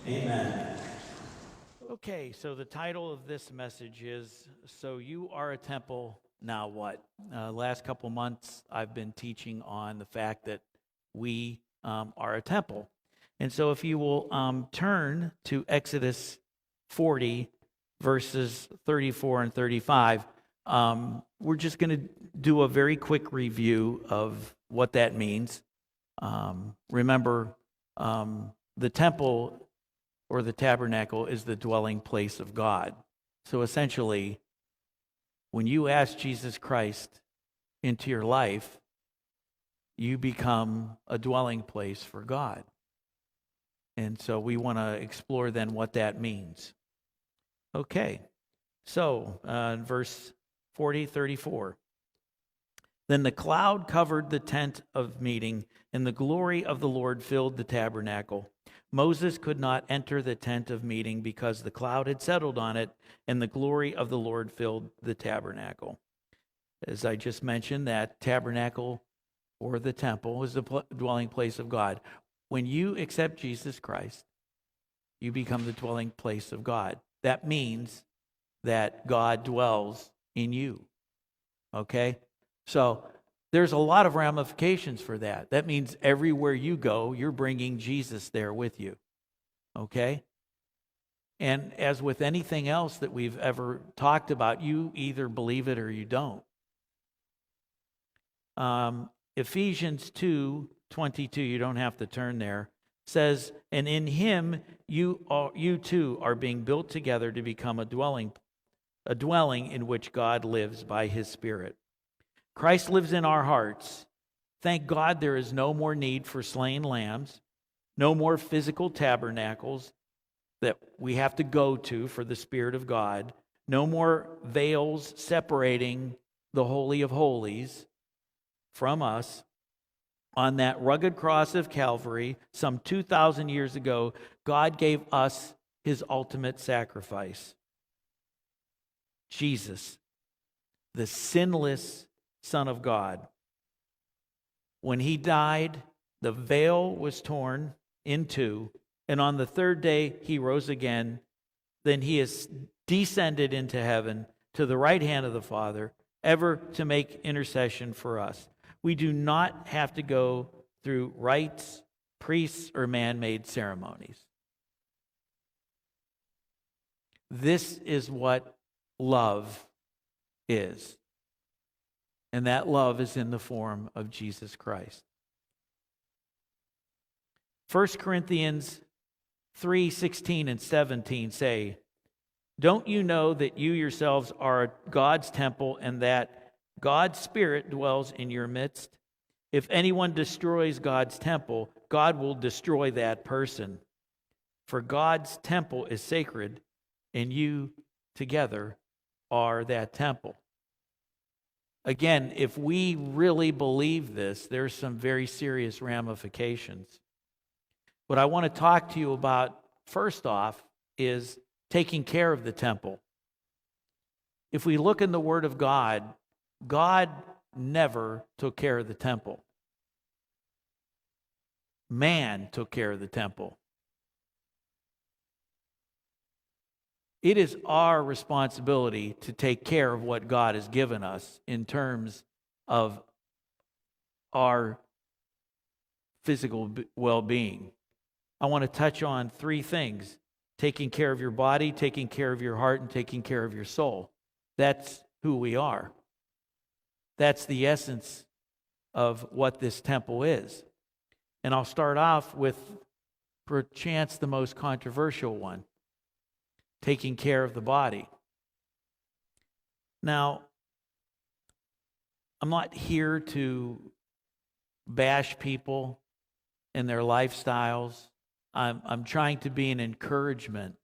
Amen. Okay, so the title of this message is, So You Are a Temple, Now What? Last couple months, I've been teaching on the fact that we are a temple. And so if you will turn to Exodus 40, verses 34 and 35, we're just going to do a very quick review of what that means. Remember, the temple or the tabernacle is the dwelling place of God. So essentially, when you ask Jesus Christ into your life, you become a dwelling place for God. And so we want to explore then what that means. Okay, so verse 34. Then the cloud covered the tent of meeting, and the glory of the Lord filled the tabernacle. Moses could not enter the tent of meeting because the cloud had settled on it, and the glory of the Lord filled the tabernacle. As I just mentioned, that tabernacle or the temple is the dwelling place of God. When you accept Jesus Christ, you become the dwelling place of God. That means that God dwells in you. Okay? So there's a lot of ramifications for that. That means everywhere you go, you're bringing Jesus there with you. Okay? And as with anything else that we've ever talked about, you either believe it or you don't. Ephesians 2:22, you don't have to turn there, says, and in him you too are being built together to become a dwelling in which God lives by his Spirit. Christ lives in our hearts. Thank God there is no more need for slain lambs, no more physical tabernacles that we have to go to for the Spirit of God, no more veils separating the Holy of Holies from us. On that rugged cross of Calvary, some 2,000 years ago, God gave us his ultimate sacrifice. Jesus, the sinless Son of God. When he died, the veil was torn in two, and on the third day he rose again. Then he is descended into heaven to the right hand of the Father, ever to make intercession for us. We do not have to go through rites, priests, or man-made ceremonies. This is what love is. And that love is in the form of Jesus Christ. 1 Corinthians 3:16 and 17 say, don't you know that you yourselves are God's temple and that God's Spirit dwells in your midst? If anyone destroys God's temple, God will destroy that person. For God's temple is sacred, and you together are that temple. Again, if we really believe this, there's some very serious ramifications. What I want to talk to you about, first off, is taking care of the temple. If we look in the Word of God, God never took care of the temple. Man took care of the temple. It is our responsibility to take care of what God has given us in terms of our physical well-being. I want to touch on three things: taking care of your body, taking care of your heart, and taking care of your soul. That's who we are. That's the essence of what this temple is. And I'll start off with, perchance, the most controversial one: taking care of the body. Now, I'm not here to bash people and their lifestyles. I'm trying to be an encouragement,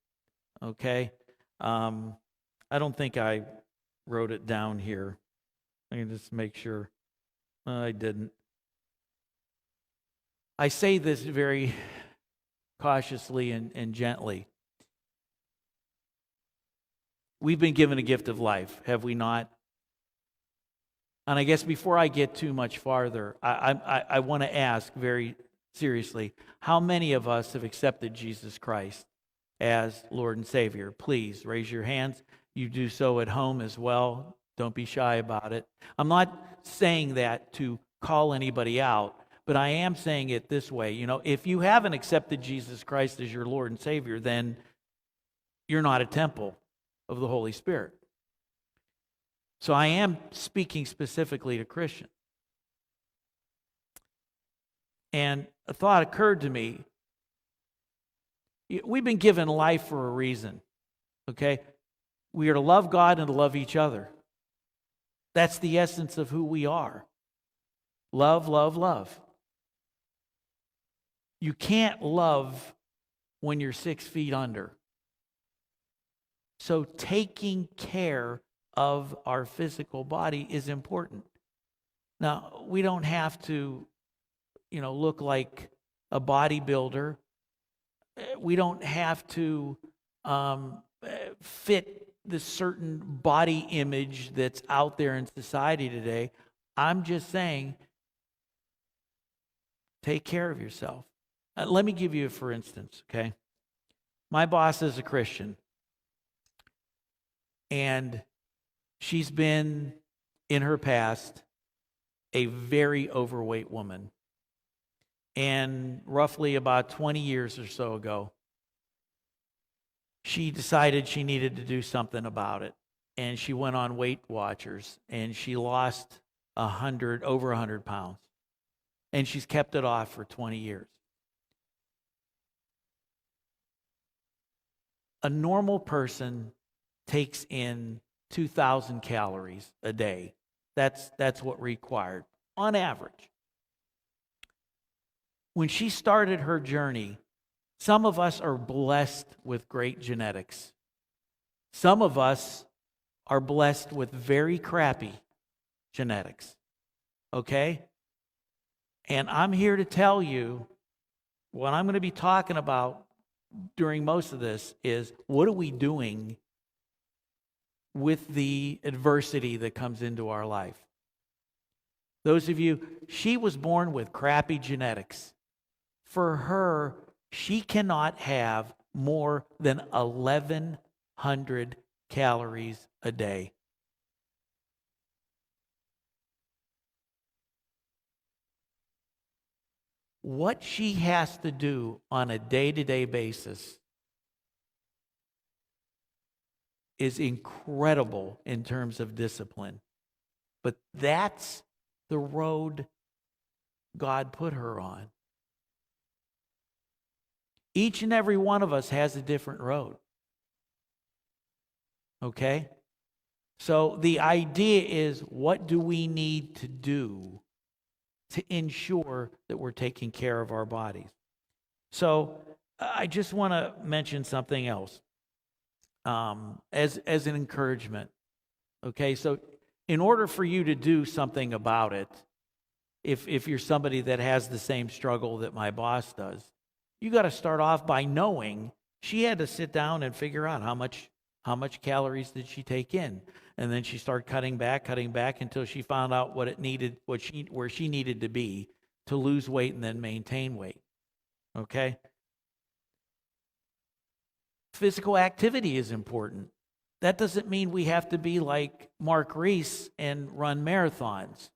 okay? I don't think I wrote it down here. I can just make sure. I didn't. I say this very cautiously and gently. We've been given a gift of life, have we not? And I guess before I get too much farther, I want to ask very seriously, how many of us have accepted Jesus Christ as Lord and Savior? Please raise your hands. You do so at home as well. Don't be shy about it. I'm not saying that to call anybody out, but I am saying it this way. You know, if you haven't accepted Jesus Christ as your Lord and Savior, then you're not a temple of the Holy Spirit. So I am speaking specifically to Christians. And a thought occurred to me. We've been given life for a reason, okay? We are to love God and to love each other. That's the essence of who we are. Love, love, love. You can't love when you're 6 feet under. So taking care of our physical body is important. Now, we don't have to, look like a bodybuilder. We don't have to fit the certain body image that's out there in society today. I'm just saying, take care of yourself. Let me give you a for instance, okay? My boss is a Christian, and she's been, in her past, a very overweight woman. And roughly about 20 years or so ago, she decided she needed to do something about it. And she went on Weight Watchers, and she lost over 100 pounds. And she's kept it off for 20 years. A normal person takes in 2,000 calories a day. That's what required, on average. When she started her journey, some of us are blessed with great genetics. Some of us are blessed with very crappy genetics. Okay? And I'm here to tell you what I'm going to be talking about during most of this is, what are we doing with the adversity that comes into our life? Those of you, she was born with crappy genetics. For her, she cannot have more than 1,100 calories a day. What she has to do on a day-to-day basis is incredible in terms of discipline. But that's the road God put her on. Each and every one of us has a different road. Okay? So the idea is, what do we need to do to ensure that we're taking care of our bodies? So I just want to mention something else as an encouragement. Okay? So in order for you to do something about it, if you're somebody that has the same struggle that my boss does, you got to start off by knowing she had to sit down and figure out how much calories did she take in, and then she started cutting back until she found out what it needed, where she needed to be to lose weight and then maintain weight. Okay? Physical activity is important. That doesn't mean we have to be like Mark Reese and run marathons.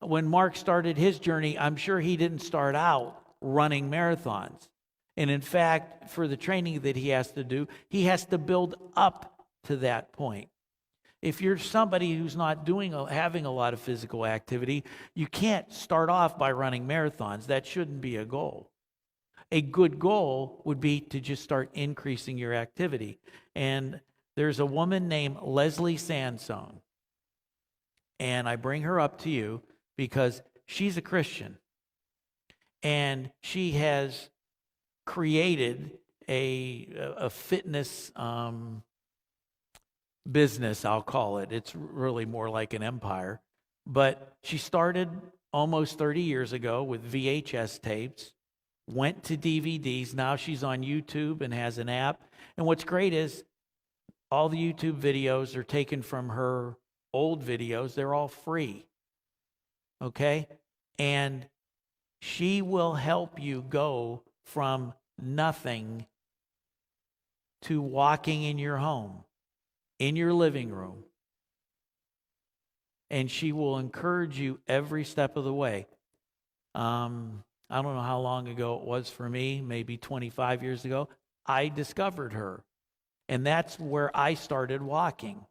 When Mark started his journey, I'm sure he didn't start out running marathons. And in fact, for the training that he has to do, he has to build up to that point. If you're somebody who's not having a lot of physical activity, you can't start off by running marathons. That shouldn't be a goal. A good goal would be to just start increasing your activity. And there's a woman named Leslie Sansone. And I bring her up to you because she's a Christian. And she has created a fitness business, I'll call it. It's really more like an empire. But she started almost 30 years ago with VHS tapes, went to DVDs. Now she's on YouTube and has an app. And what's great is all the YouTube videos are taken from her old videos. They're all free. Okay? And she will help you go from nothing to walking in your home, in your living room. And she will encourage you every step of the way. I don't know how long ago it was for me, maybe 25 years ago. I discovered her. And that's where I started walking.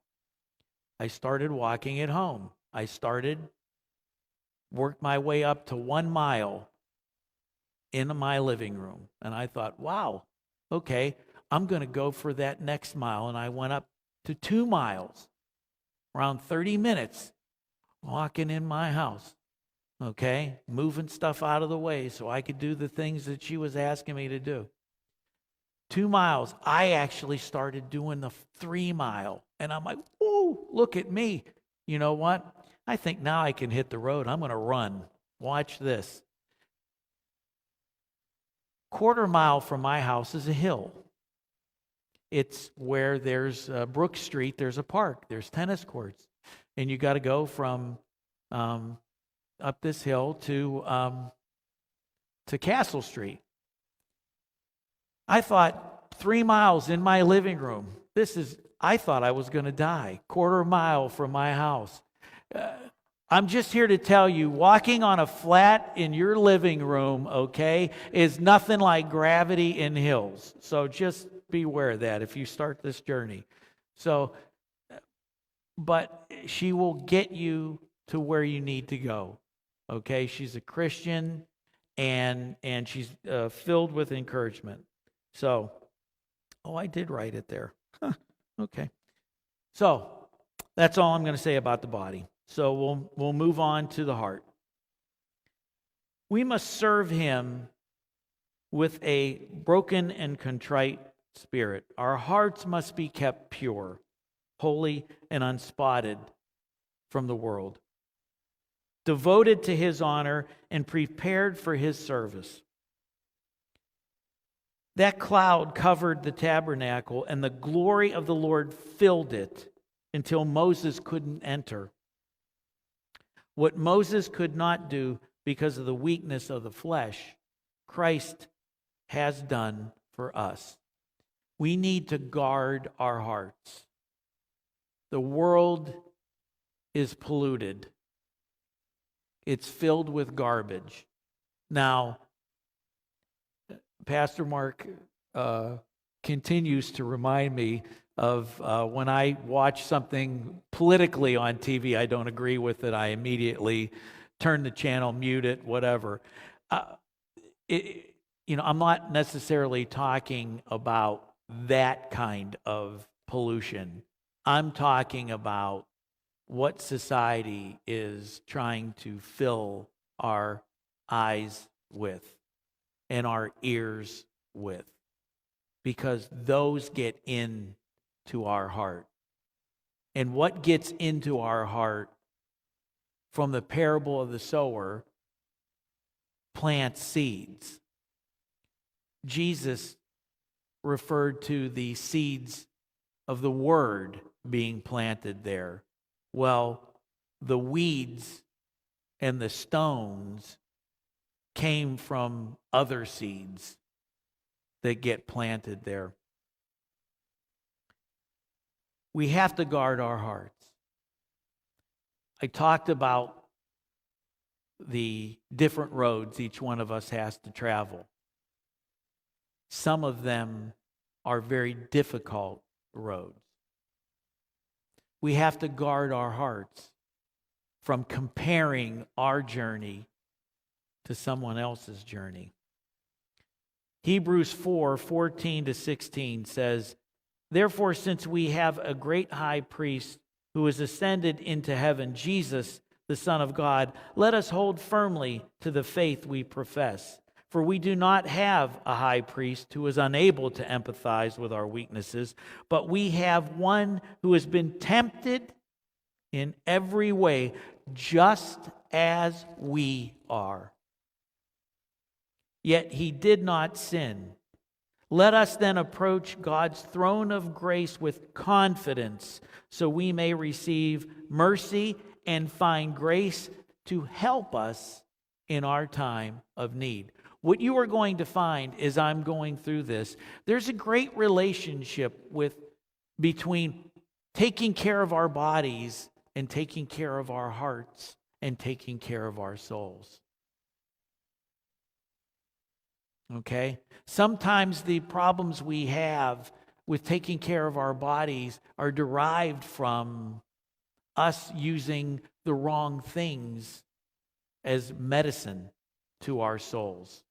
I started walking at home. I worked my way up to 1 mile in my living room. And I thought, wow, okay, I'm going to go for that next mile. And I went up to 2 miles, around 30 minutes, walking in my house, okay, moving stuff out of the way so I could do the things that she was asking me to do. 2 miles. I actually started doing the 3 mile. And I'm like, whoa, look at me. You know what? I think now I can hit the road. I'm going to run. Watch this. 1/4 mile from my house is a hill. It's where there's Brook Street, there's a park, there's tennis courts. And you got to go from up this hill to Castle Street. I thought 3 miles in my living room. I thought I was going to die. 1/4 mile from my house. I'm just here to tell you, walking on a flat in your living room, okay, is nothing like gravity in hills. So just beware of that if you start this journey. So, but she will get you to where you need to go, okay? She's a Christian, and she's filled with encouragement. So, I did write it there. Okay. So, that's all I'm going to say about the body. So we'll move on to the heart. We must serve him with a broken and contrite spirit. Our hearts must be kept pure, holy, and unspotted from the world, devoted to his honor and prepared for his service. That cloud covered the tabernacle, and the glory of the Lord filled it until Moses couldn't enter. What Moses could not do because of the weakness of the flesh, Christ has done for us. We need to guard our hearts. The world is polluted. It's filled with garbage. Now, Pastor Mark continues to remind me of when I watch something politically on TV I don't agree with it, I immediately turn the channel, mute it, whatever. I'm not necessarily talking about that kind of pollution. I'm talking about what society is trying to fill our eyes with and our ears with, because those get into our heart. And what gets into our heart from the parable of the sower plants seeds. Jesus referred to the seeds of the word being planted there. Well, the weeds and the stones came from other seeds that get planted there. We have to guard our hearts. I talked about the different roads each one of us has to travel. Some of them are very difficult roads. We have to guard our hearts from comparing our journey to someone else's journey. Hebrews 4:14-16 says, "Therefore, since we have a great high priest who has ascended into heaven, Jesus, the Son of God, let us hold firmly to the faith we profess. For we do not have a high priest who is unable to empathize with our weaknesses, but we have one who has been tempted in every way, just as we are. Yet he did not sin. Let us then approach God's throne of grace with confidence, so we may receive mercy and find grace to help us in our time of need." what you are going to find as I'm going through this, there's a great relationship between taking care of our bodies and taking care of our hearts and taking care of our souls. Okay? Sometimes the problems we have with taking care of our bodies are derived from us using the wrong things as medicine to our souls.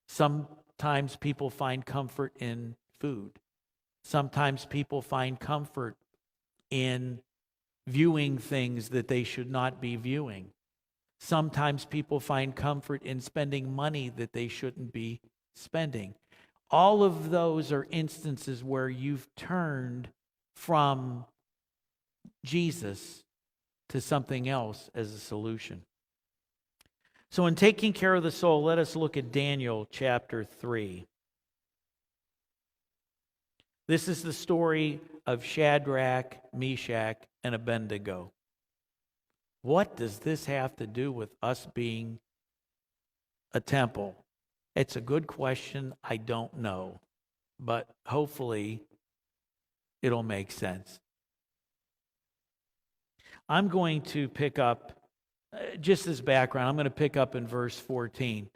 Sometimes people find comfort in food. Sometimes people find comfort in viewing things that they should not be viewing. Sometimes people find comfort in spending money that they shouldn't be spending. All of those are instances where you've turned from Jesus to something else as a solution. So in taking care of the soul, let us look at Daniel chapter 3. This is the story of Shadrach, Meshach, and Abednego. What does this have to do with us being a temple? It's a good question. I don't know. But hopefully it'll make sense. I'm going to pick up, just as background, I'm going to pick up in verse 14.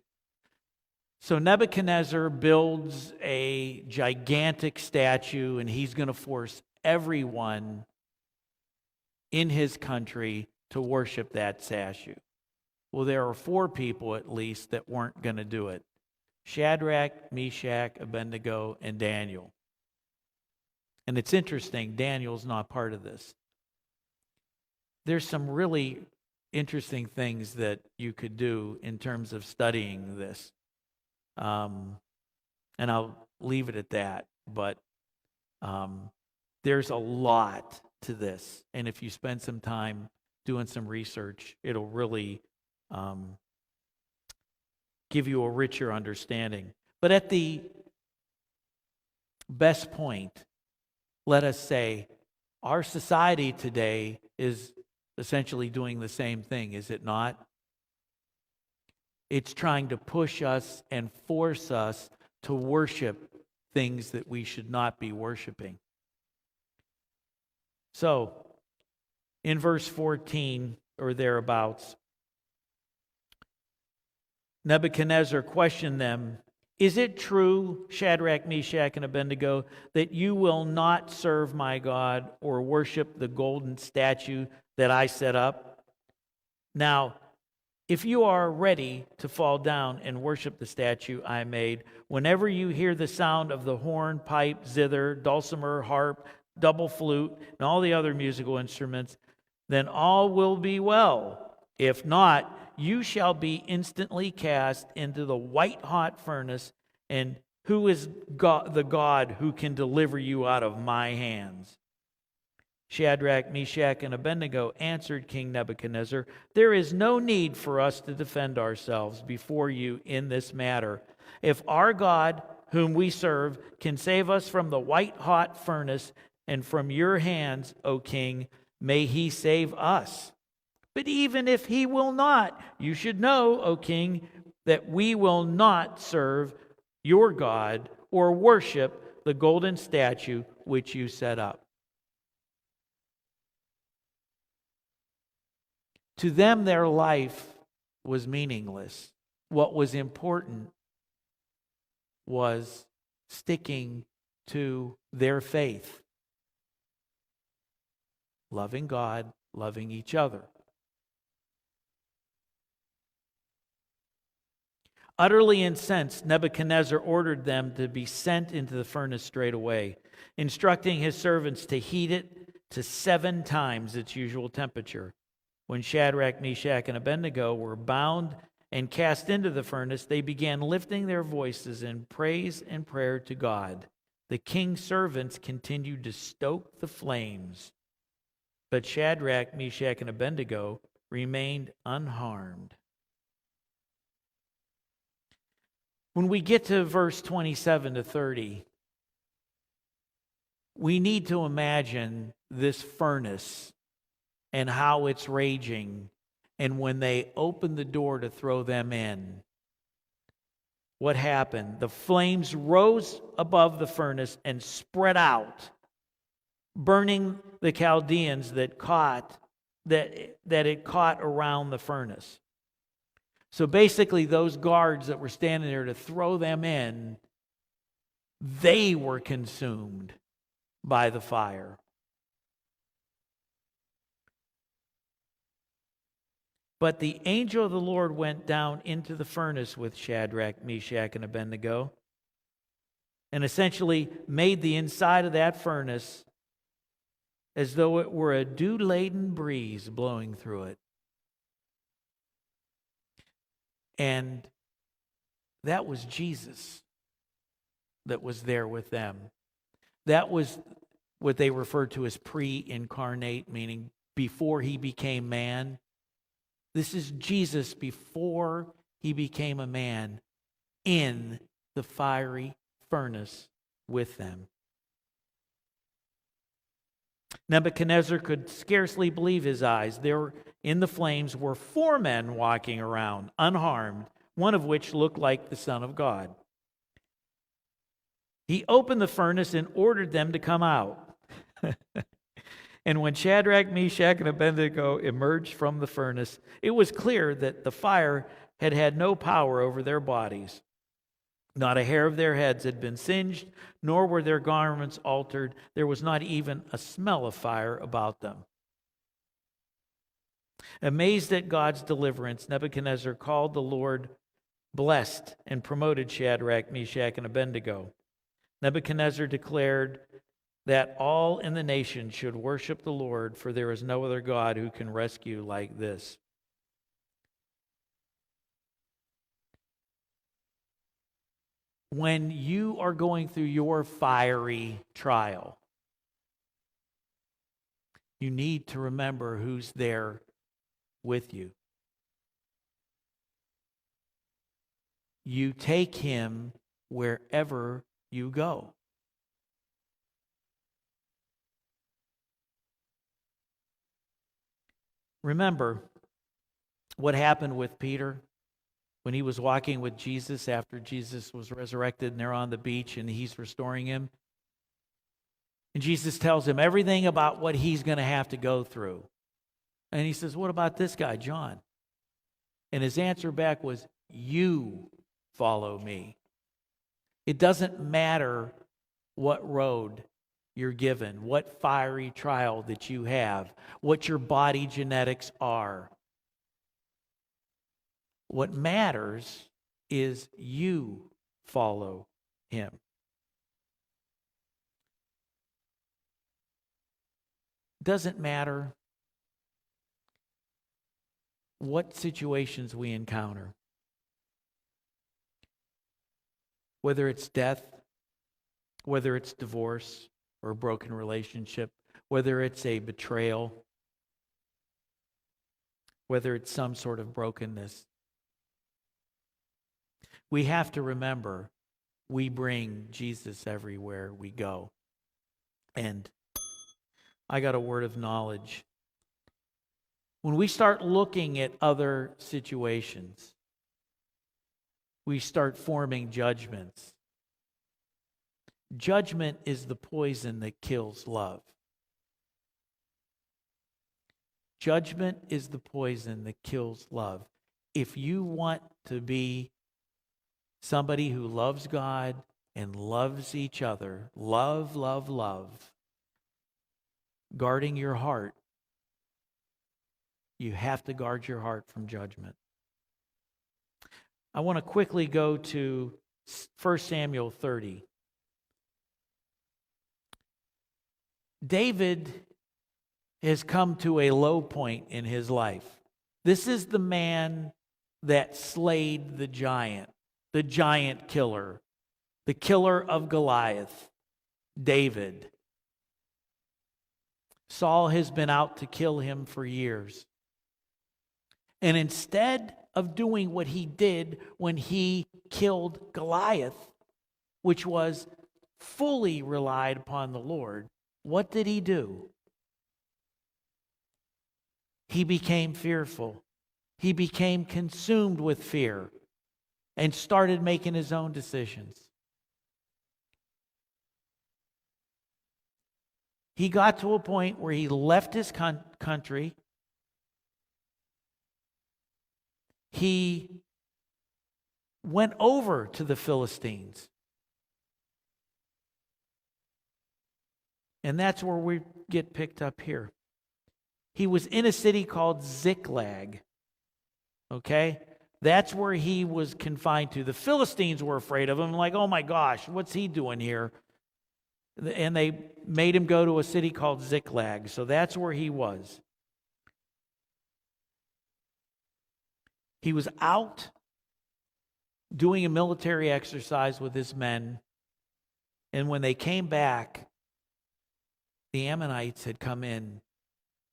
So Nebuchadnezzar builds a gigantic statue, and he's going to force everyone in his country to worship that statue. Well, there are 4 people at least that weren't going to do it. Shadrach, Meshach, Abednego, and Daniel. And it's interesting, Daniel's not part of this. There's some really interesting things that you could do in terms of studying this. And I'll leave it at that. But there's a lot to this. And if you spend some time doing some research, it'll really give you a richer understanding. But at the best point, let us say, our society today is essentially doing the same thing, is it not? It's trying to push us and force us to worship things that we should not be worshiping. So, in verse 14 or thereabouts, Nebuchadnezzar questioned them, "Is it true, Shadrach, Meshach, and Abednego, that you will not serve my God or worship the golden statue that I set up? Now, if you are ready to fall down and worship the statue I made, whenever you hear the sound of the horn, pipe, zither, dulcimer, harp, double flute, and all the other musical instruments, then all will be well. If not, you shall be instantly cast into the white-hot furnace, and who is God, the God who can deliver you out of my hands?" Shadrach, Meshach, and Abednego answered King Nebuchadnezzar, "There is no need for us to defend ourselves before you in this matter. If our God, whom we serve, can save us from the white-hot furnace and from your hands, O king, may he save us. But even if he will not, you should know, O king, that we will not serve your God or worship the golden statue which you set up." To them, their life was meaningless. What was important was sticking to their faith, loving God, loving each other. Utterly incensed, Nebuchadnezzar ordered them to be sent into the furnace straight away, instructing his servants to heat it to 7 times its usual temperature. When Shadrach, Meshach, and Abednego were bound and cast into the furnace, they began lifting their voices in praise and prayer to God. The king's servants continued to stoke the flames, but Shadrach, Meshach, and Abednego remained unharmed. When we get to verse 27 to 30, we need to imagine this furnace and how it's raging. And when they open the door to throw them in, what happened. The flames rose above the furnace and spread out, burning the Chaldeans that it caught around the furnace. So basically, those guards that were standing there to throw them in, they were consumed by the fire. But the angel of the Lord went down into the furnace with Shadrach, Meshach, and Abednego, and essentially made the inside of that furnace as though it were a dew-laden breeze blowing through it. And that was Jesus that was there with them. That was what they referred to as pre-incarnate, meaning before he became man. This is Jesus before he became a man in the fiery furnace with them. Nebuchadnezzar could scarcely believe his eyes. There in the flames were 4 men walking around, unharmed, one of which looked like the Son of God. He opened the furnace and ordered them to come out. And when Shadrach, Meshach, and Abednego emerged from the furnace, it was clear that the fire had had no power over their bodies. Not a hair of their heads had been singed, nor were their garments altered. There was not even a smell of fire about them. Amazed at God's deliverance, Nebuchadnezzar called the Lord blessed and promoted Shadrach, Meshach, and Abednego. Nebuchadnezzar declared that all in the nation should worship the Lord, for there is no other God who can rescue like this. When you are going through your fiery trial, you need to remember who's there with you. You take him wherever you go. Remember what happened with Peter when he was walking with Jesus after Jesus was resurrected and they're on the beach and he's restoring him. And Jesus tells him everything about what he's going to have to go through. And he says, what about this guy, John? And his answer back was, you follow me. It doesn't matter what road you're given, what fiery trial that you have, what your body genetics are. What matters is you follow him. Doesn't matter what situations we encounter, whether it's death, whether it's divorce or a broken relationship, whether it's a betrayal, whether it's some sort of brokenness. We have to remember we bring Jesus everywhere we go. And I got a word of knowledge. When we start looking at other situations, we start forming judgments. Judgment is the poison that kills love. Judgment is the poison that kills love. If you want to be somebody who loves God and loves each other, love, guarding your heart, you have to guard your heart from judgment. I want to quickly go to 1 Samuel 30. David has come to a low point in his life. This is the man that slayed the giant killer, the killer of Goliath, David. Saul has been out to kill him for years. And instead of doing what he did when he killed Goliath, which was fully relied upon the Lord, what did he do? He became fearful. He became consumed with fear. and started making his own decisions. He got to a point where he left his country. He went over to the Philistines. And that's where we get picked up here. He was in a city called Ziklag. Okay? That's where he was confined to. The Philistines were afraid of him, like, oh my gosh, what's he doing here? And they made him go to a city called Ziklag. So that's where he was. He was out doing a military exercise with his men. And when they came back, the Ammonites had come in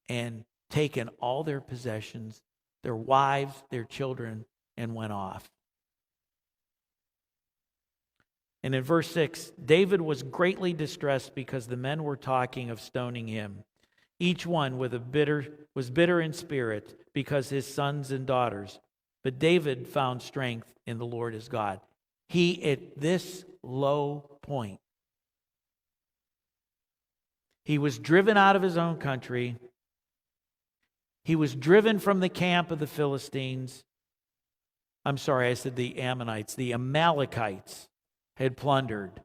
and taken all their possessions, their wives, their children, and went off. And in verse 6, David was greatly distressed because the men were talking of stoning him. Each one was bitter in spirit because his sons and daughters. But David found strength in the Lord his God. He, at this low point, he was driven out of his own country. He was driven from the camp of the Philistines. I'm sorry, I said the Ammonites. The Amalekites had plundered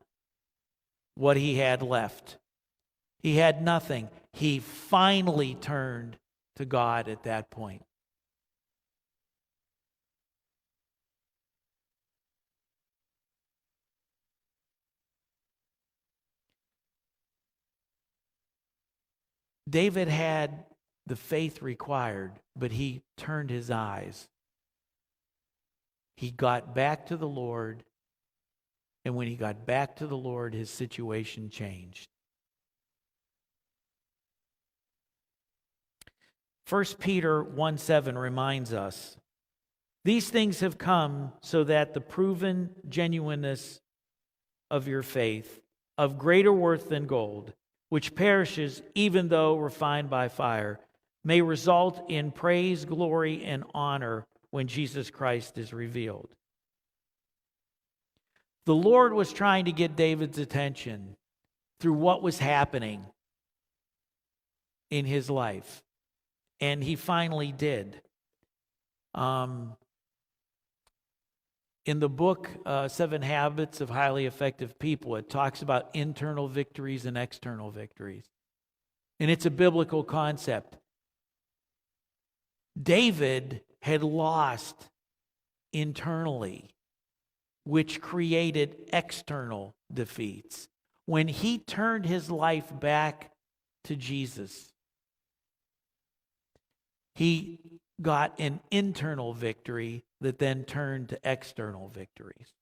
what he had left. He had nothing. He finally turned to God at that point. David had the faith required, but he turned his eyes. He got back to the Lord, and when he got back to the Lord, his situation changed. 1 Peter 1:7 reminds us, these things have come so that the proven genuineness of your faith, of greater worth than gold, which perishes even though refined by fire, may result in praise, glory, and honor when Jesus Christ is revealed. The Lord was trying to get David's attention through what was happening in his life, and he finally did. In the book, 7 Habits of Highly Effective People, it talks about internal victories and external victories. And it's a biblical concept. David had lost internally, which created external defeats. When he turned his life back to Jesus, he got an internal victory that then turned to external victories.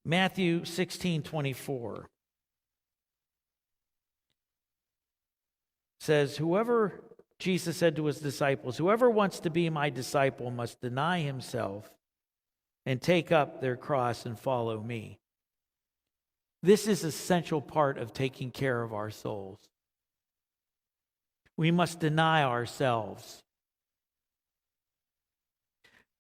Matthew 16:24 says, Jesus said to his disciples, whoever wants to be my disciple must deny himself and take up their cross and follow me. This is an essential part of taking care of our souls. We must deny ourselves.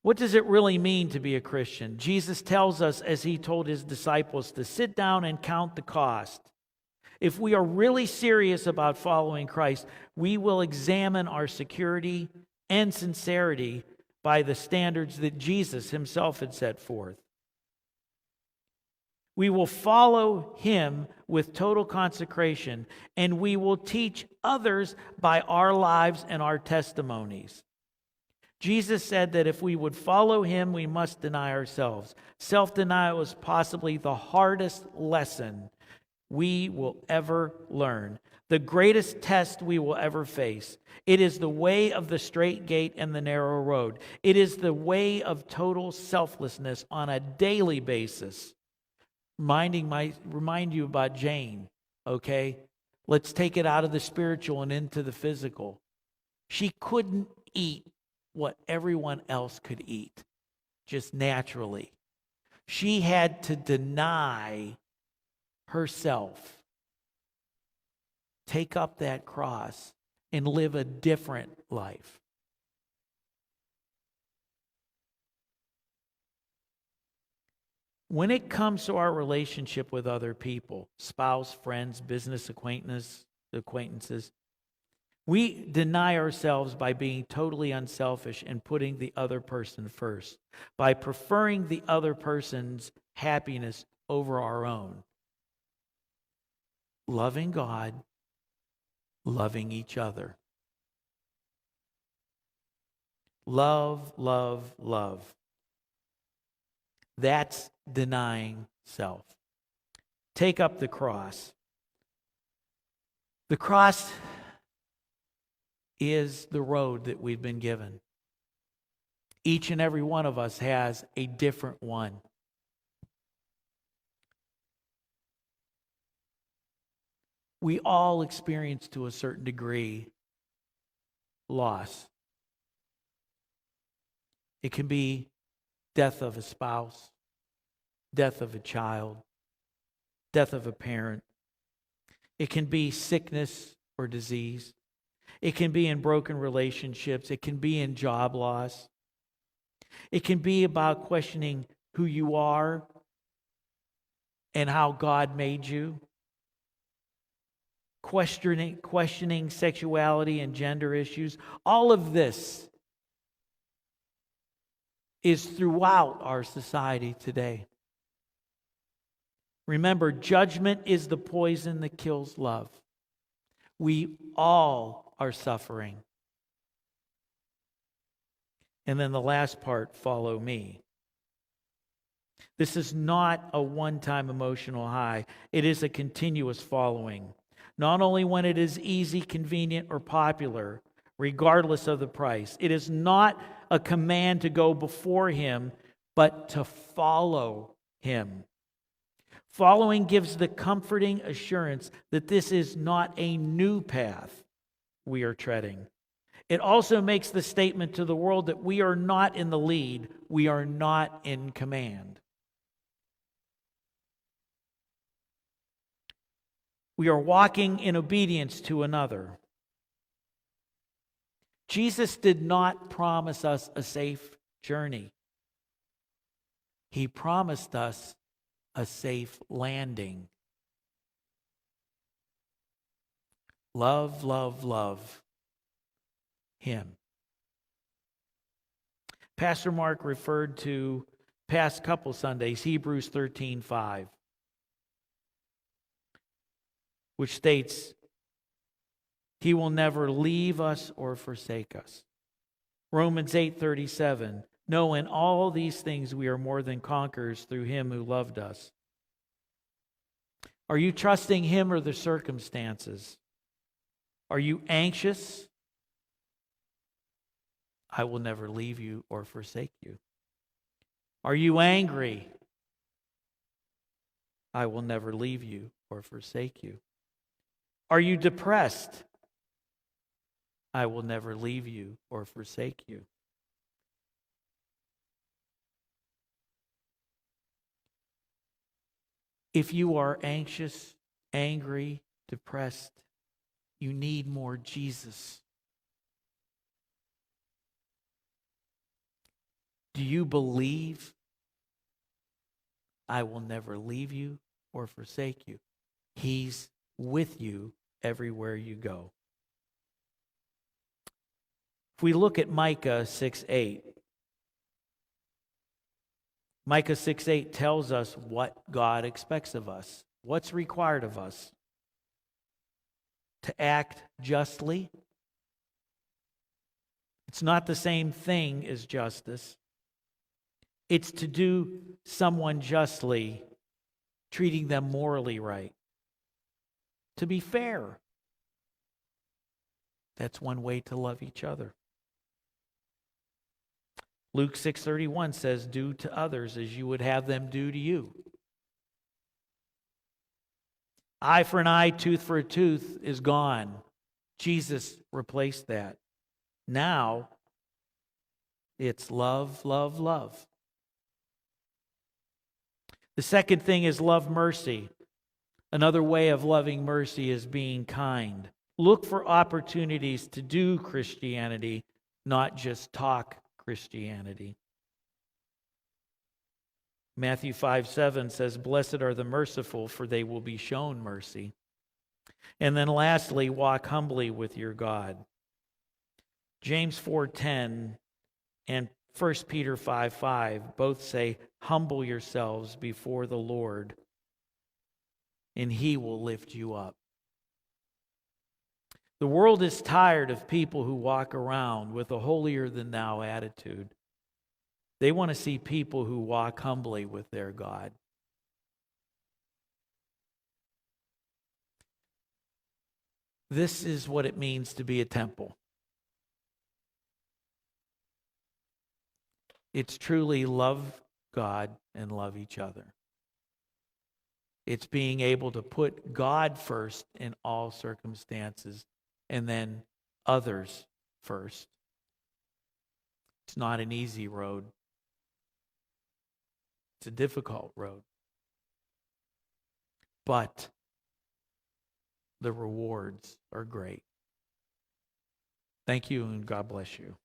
What does it really mean to be a Christian? Jesus tells us, as he told his disciples, to sit down and count the cost. If we are really serious about following Christ, we will examine our security and sincerity by the standards that Jesus himself had set forth. We will follow him with total consecration, and we will teach others by our lives and our testimonies. Jesus said that if we would follow him, we must deny ourselves. Self-denial is possibly the hardest lesson we will ever learn, the greatest test we will ever face. It is the way of the straight gate and the narrow road. It is the way of total selflessness on a daily basis. Remind you about Jane, okay? Let's take it out of the spiritual and into the physical. She couldn't eat what everyone else could eat, just naturally. She had to deny herself, take up that cross, and live a different life. When it comes to our relationship with other people, spouse, friends, business acquaintances, we deny ourselves by being totally unselfish and putting the other person first, by preferring the other person's happiness over our own. Loving God, loving each other. Love, love, love. That's denying self. Take up the cross. The cross is the road that we've been given. Each and every one of us has a different one. We all experience to a certain degree loss. It can be death of a spouse, death of a child, death of a parent. It can be sickness or disease. It can be in broken relationships. It can be in job loss. It can be about questioning who you are and how God made you. Questioning sexuality and gender issues. All of this is throughout our society today. Remember, judgment is the poison that kills love. We all are suffering. And then the last part, follow me. This is not a one-time emotional high. It is a continuous following. Not only when it is easy, convenient, or popular, regardless of the price. It is not a command to go before Him, but to follow Him. Following gives the comforting assurance that this is not a new path we are treading. It also makes the statement to the world that we are not in the lead, we are not in command. We are walking in obedience to another. Jesus did not promise us a safe journey. He promised us a safe landing. Love, love, love Him. Pastor Mark referred to past couple Sundays, Hebrews 13:5, which states, He will never leave us or forsake us. Romans 8:37, no, in all these things we are more than conquerors through Him who loved us. Are you trusting Him or the circumstances? Are you anxious? I will never leave you or forsake you. Are you angry? I will never leave you or forsake you. Are you depressed? I will never leave you or forsake you. If you are anxious, angry, depressed, you need more Jesus. Do you believe I will never leave you or forsake you? He's with you everywhere you go. If we look at Micah 6:8, Micah 6:8 tells us what God expects of us, what's required of us. To act justly. It's not the same thing as justice. It's to do someone justly, treating them morally right. To be fair. That's one way to love each other. Luke 6:31 says, do to others as you would have them do to you. Eye for an eye, tooth for a tooth is gone. Jesus replaced that. Now, it's love, love, love. The second thing is love mercy. Another way of loving mercy is being kind. Look for opportunities to do Christianity, not just talk Christianity. Matthew 5:7 says, "Blessed are the merciful, for they will be shown mercy." And then lastly, walk humbly with your God. James 4:10 and 1 Peter 5:5 both say, "Humble yourselves before the Lord, and He will lift you up." The world is tired of people who walk around with a holier-than-thou attitude. They want to see people who walk humbly with their God. This is what it means to be a temple. It's truly love God and love each other. It's being able to put God first in all circumstances and then others first. It's not an easy road. It's a difficult road. But the rewards are great. Thank you, and God bless you.